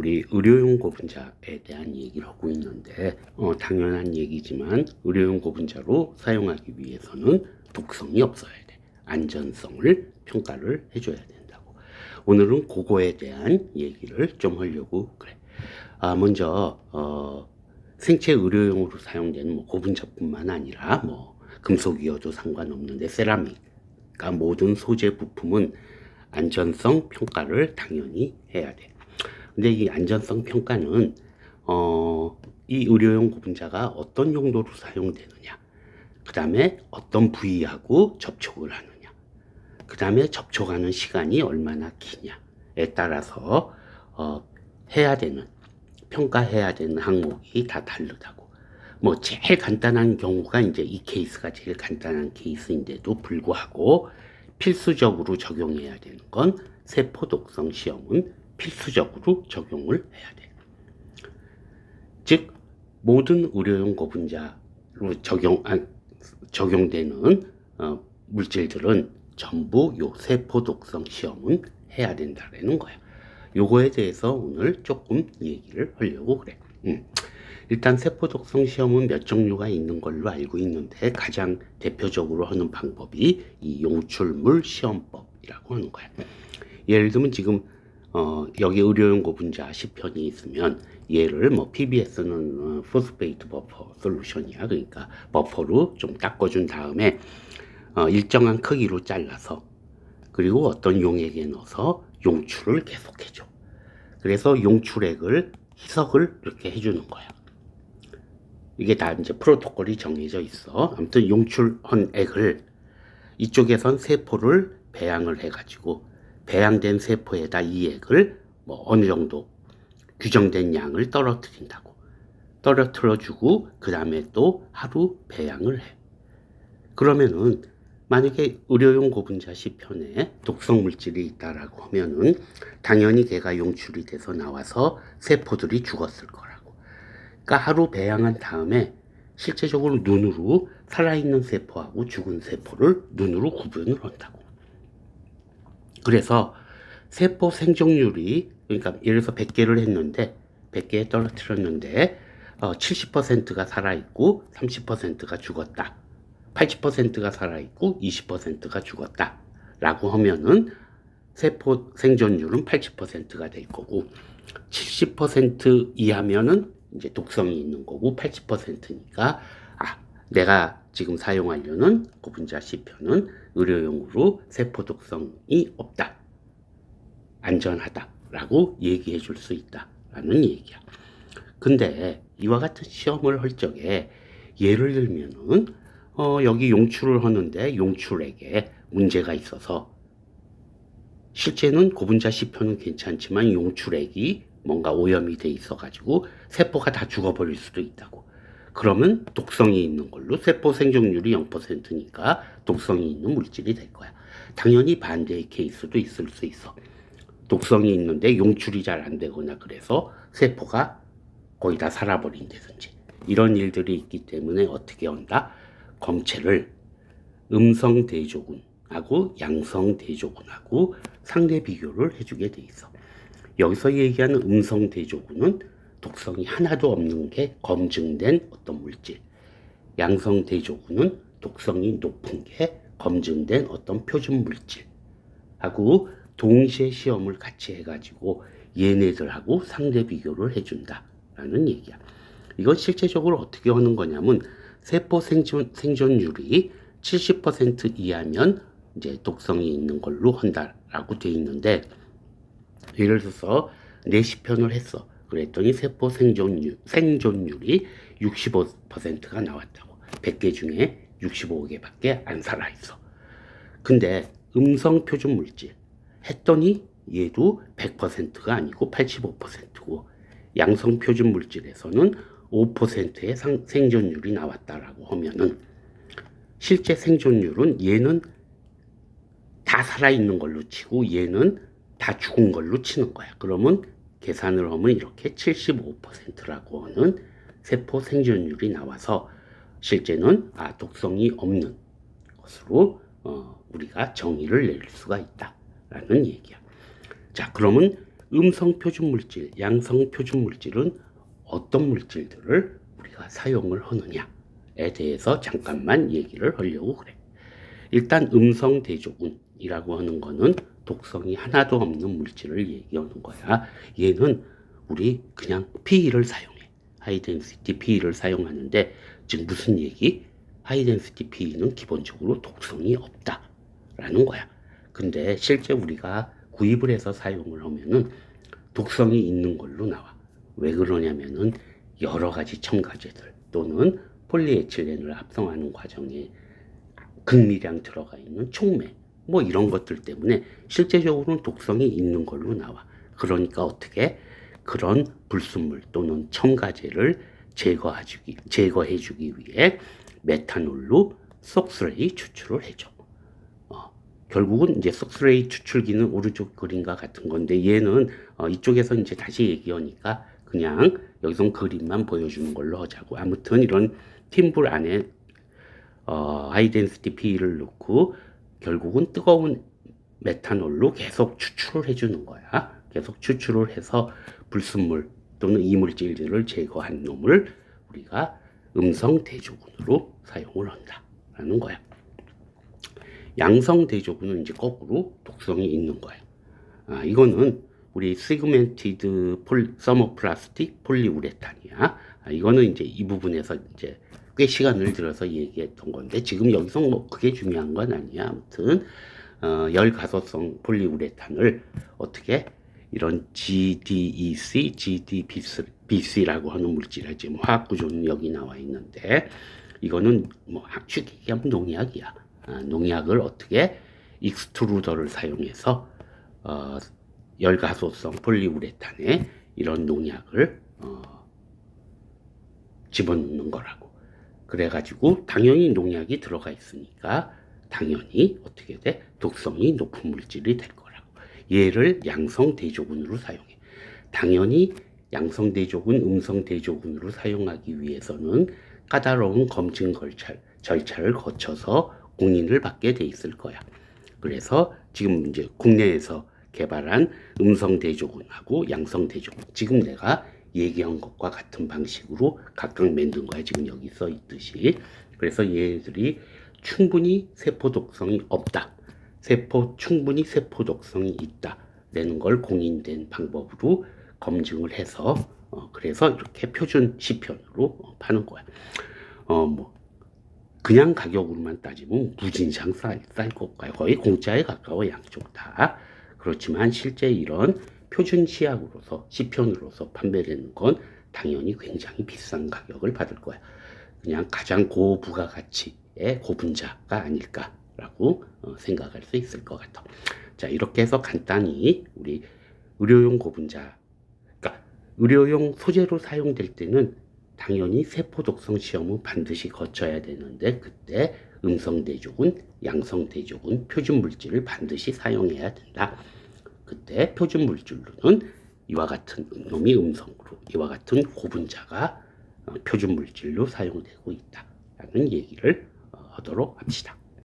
우리 의료용 고분자에 대한 얘기를 하고 있는데 당연한 얘기지만 의료용 고분자로 사용하기 위해서는 독성이 없어야 돼. 안전성을 평가를 해줘야 된다고. 오늘은 그거에 대한 얘기를 좀 하려고 그래. 먼저 생체 의료용으로 사용되는 고분자뿐만 아니라 금속이어도 상관없는데 세라믹, 그러니까 모든 소재 부품은 안전성 평가를 당연히 해야 돼. 근데 이 안전성 평가는 이 의료용 고분자가 어떤 용도로 사용되느냐, 그 다음에 어떤 부위하고 접촉을 하느냐, 그 다음에 접촉하는 시간이 얼마나 기냐에 따라서 해야 되는, 평가해야 되는 항목이 다 다르다고. 제일 간단한 경우가 이제 이 케이스가 제일 간단한 케이스인데도 불구하고 필수적으로 적용해야 되는 건 세포 독성 시험은 필수적으로 적용을 해야 돼. 즉 모든 의료용 고분자로 적용되는 물질들은 전부 요 세포 독성 시험은 해야 된다라는 거야. 요거에 대해서 오늘 조금 얘기를 하려고 그래. 일단 세포 독성 시험은 몇 종류가 있는 걸로 알고 있는데 가장 대표적으로 하는 방법이 이 용출물 시험법이라고 하는 거야. 예를 들면 지금 여기 의료용 고분자 10편이 있으면 얘를 PBS는 포스페이트 버퍼 솔루션이야. 그러니까 버퍼로 좀 닦아준 다음에 일정한 크기로 잘라서 그리고 어떤 용액에 넣어서 용출을 계속해줘. 그래서 용출액을 희석을 이렇게 해주는 거야. 이게 다 이제 프로토콜이 정해져 있어. 아무튼 용출한 액을 이쪽에선 세포를 배양을 해가지고 배양된 세포에다 이 액을 어느 정도 규정된 양을 떨어뜨린다고. 떨어뜨려주고 그 다음에 또 하루 배양을 해. 그러면은 만약에 의료용 고분자 10편에 독성 물질이 있다라고 하면은 당연히 걔가 용출이 돼서 나와서 세포들이 죽었을 거라고. 그러니까 하루 배양한 다음에 실제적으로 눈으로 살아있는 세포하고 죽은 세포를 눈으로 구분을 한다고. 그래서 세포 생존율이, 그러니까 예를 들어서 100개를 했는데 100개에 떨어뜨렸는데 70%가 살아있고 30%가 죽었다. 80%가 살아있고 20%가 죽었다 라고 하면은 세포 생존율은 80%가 될 거고 70% 이하면은 이제 독성이 있는 거고 80%니까 내가 지금 사용하려는 고분자 10편은 의료용으로 세포 독성이 없다, 안전하다 라고 얘기해 줄 수 있다 라는 얘기야. 근데 이와 같은 시험을 할 적에 예를 들면은 여기 용출을 하는데 용출액에 문제가 있어서 실제는 고분자 10편은 괜찮지만 용출액이 뭔가 오염이 돼 있어가지고 세포가 다 죽어버릴 수도 있다고. 그러면 독성이 있는 걸로 세포 생존율이 0%니까 독성이 있는 물질이 될 거야. 당연히 반대의 케이스도 있을 수 있어. 독성이 있는데 용출이 잘 안 되거나 그래서 세포가 거의 다 살아버린다든지 이런 일들이 있기 때문에 어떻게 한다? 검체를 음성 대조군하고 양성 대조군하고 상대 비교를 해주게 돼 있어. 여기서 얘기하는 음성 대조군은 독성이 하나도 없는 게 검증된 어떤 물질, 양성 대조군은 독성이 높은 게 검증된 어떤 표준 물질하고 동시에 시험을 같이 해가지고 얘네들하고 상대 비교를 해준다라는 얘기야. 이건 실제적으로 어떻게 하는 거냐면 세포 생존율이 70% 이하면 이제 독성이 있는 걸로 한다라고 돼 있는데 예를 들어서 내시편을 했어. 그랬더니 세포 생존율이 65%가 나왔다고. 100개 중에 65개밖에 안 살아있어. 근데 음성 표준 물질 했더니 얘도 100%가 아니고 85%고 양성 표준 물질에서는 5%의 생존율이 나왔다라고 하면은 실제 생존율은 얘는 다 살아있는 걸로 치고 얘는 다 죽은 걸로 치는 거야. 그러면 계산을 하면 이렇게 75%라고 하는 세포 생존율이 나와서 실제는 독성이 없는 것으로 우리가 정의를 내릴 수가 있다라는 얘기야. 자, 그러면 음성 표준 물질, 양성 표준 물질은 어떤 물질들을 우리가 사용을 하느냐에 대해서 잠깐만 얘기를 하려고 그래. 일단 음성 대조군이라고 하는 거는 독성이 하나도 없는 물질을 얘기하는 거야. 얘는 우리 그냥 PE를 사용해. 하이덴시티 PE를 사용하는데, 즉 무슨 얘기? 하이덴시티 PE는 기본적으로 독성이 없다라는 거야. 근데 실제 우리가 구입을 해서 사용을 하면은 독성이 있는 걸로 나와. 왜 그러냐면은 여러 가지 첨가제들 또는 폴리에틸렌을 합성하는 과정에 극미량 들어가 있는 촉매 뭐 이런 것들 때문에 실제적으로는 독성이 있는 걸로 나와. 그러니까 어떻게 그런 불순물 또는 첨가제를 제거해주기 위해 메탄올로 속스레이 추출을 해줘. 결국은 이제 속스레이 추출기는 오른쪽 그림과 같은 건데, 얘는 이쪽에서 이제 다시 얘기하니까 그냥 여기서 그림만 보여주는 걸로 하자고. 아무튼 이런 틴불 안에 하이덴시티 PE를 넣고 결국은 뜨거운 메탄올로 계속 추출을 해주는 거야. 계속 추출을 해서 불순물 또는 이물질들을 제거한 놈을 우리가 음성 대조군으로 사용을 한다라는 거야. 양성 대조군은 이제 거꾸로 독성이 있는 거야. 이거는 우리 시그멘티드 서머플라스틱 폴리우레탄이야. 이거는 이제 이 부분에서 이제 꽤 시간을 들여서 얘기했던 건데, 지금 여기서 뭐 그게 중요한 건 아니야. 아무튼 열가소성 폴리우레탄을 어떻게 이런 GDEC, GDBC라고 하는 물질에 지금 화학 구조는 여기 나와 있는데, 이거는 뭐 쉽게 얘기하면 농약이야. 농약을 어떻게 익스트루더를 사용해서 열가소성 폴리우레탄에 이런 농약을 집어넣는 거라고. 그래가지고 당연히 농약이 들어가 있으니까 당연히 어떻게 돼? 독성이 높은 물질이 될 거라고. 얘를 양성 대조군으로 사용해. 당연히 양성 대조군, 음성 대조군으로 사용하기 위해서는 까다로운 검증 절차를 거쳐서 공인을 받게 돼 있을 거야. 그래서 지금 이제 국내에서 개발한 음성 대조군하고 양성 대조군, 지금 내가 얘기한 것과 같은 방식으로 각각 만든 거야. 지금 여기 써 있듯이. 그래서 얘들이 충분히 세포 독성이 없다, 충분히 세포 독성이 있다라는 걸 공인된 방법으로 검증을 해서 그래서 이렇게 표준 시편으로 파는 거야. 뭐 그냥 가격으로만 따지면 무진장 쌀 것과 거의 공짜에 가까워, 양쪽 다. 그렇지만 실제 이런 표준 시약으로서 시편으로서 판매되는 건 당연히 굉장히 비싼 가격을 받을 거야. 그냥 가장 고부가가치의 고분자가 아닐까라고 생각할 수 있을 것 같아. 자, 이렇게 해서 간단히 우리 의료용 고분자, 그러니까 의료용 소재로 사용될 때는 당연히 세포 독성 시험은 반드시 거쳐야 되는데, 그때 음성 대조군, 양성 대조군 표준 물질을 반드시 사용해야 된다. 그때 표준 물질로는 이와 같은 놈이 음성으로, 이와 같은 고분자가 표준 물질로 사용되고 있다라는 얘기를 하도록 합시다.